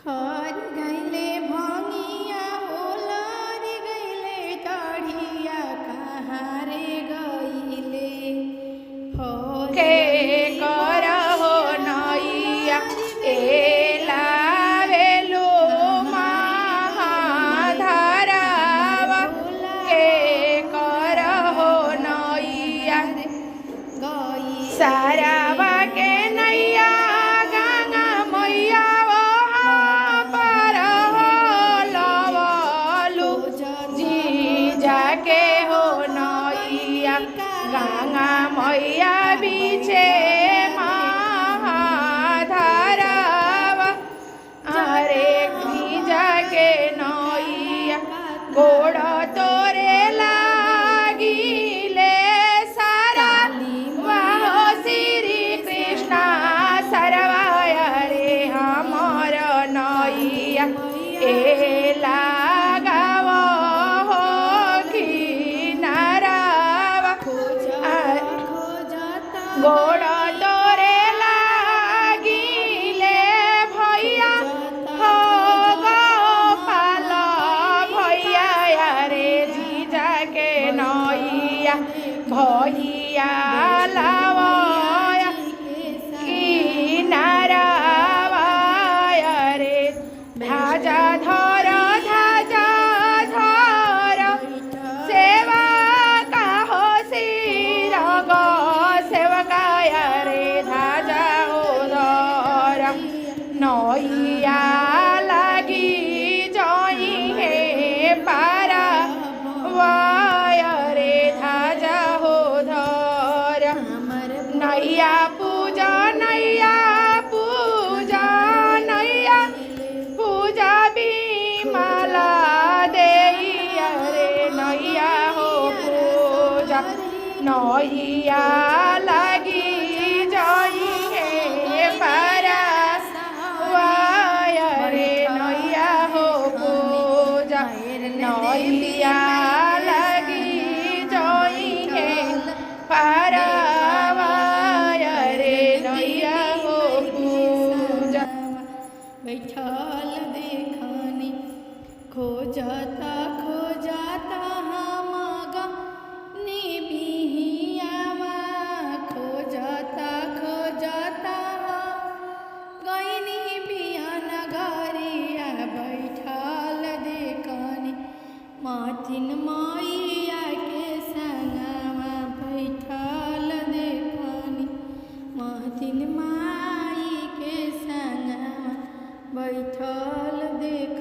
हर गईले भंगिया ओलर गईले तढ़िया कहाँ रे गईले के करहो नैया एलावेलो महाधरावा के करहो नैया सारावा के नैया गंगा मैया वहाँ पर हो लवलू जी जाके हो नैया गंगा मैया बीचे महाधरावा अरे जी जाके नैया गोड़ तोरे लागिले सारा वाहो श्री कृष्ण सरवाय रे हमर नैया ए लगाव हो किनारावा गोड़ तोरे लागिले भैया हो गोपाल भैया रे जीजा के नैया भैया लावया किनारावा रे ध्वजा धर सेवा काहो सिर ग सेवकाय रे ध्वजा उधर नैया लागी जई हे पारा वाय रे ध्वजा उधर नैया पूजा बिमला देइया रे नैया हो पूजा नैया लागी जई हे पारा वाय रे नैया हो पूजा नैया लागी जई हे पारा वाय रे नैया हो पूजा बैठल देखनी खोजता हम निबिहियावा खोजता गईनी बिहान घरिया बैठल देखनी माथिन मैया के संगवा बैठल देखनी माथिन माई के संगवा बैठल देख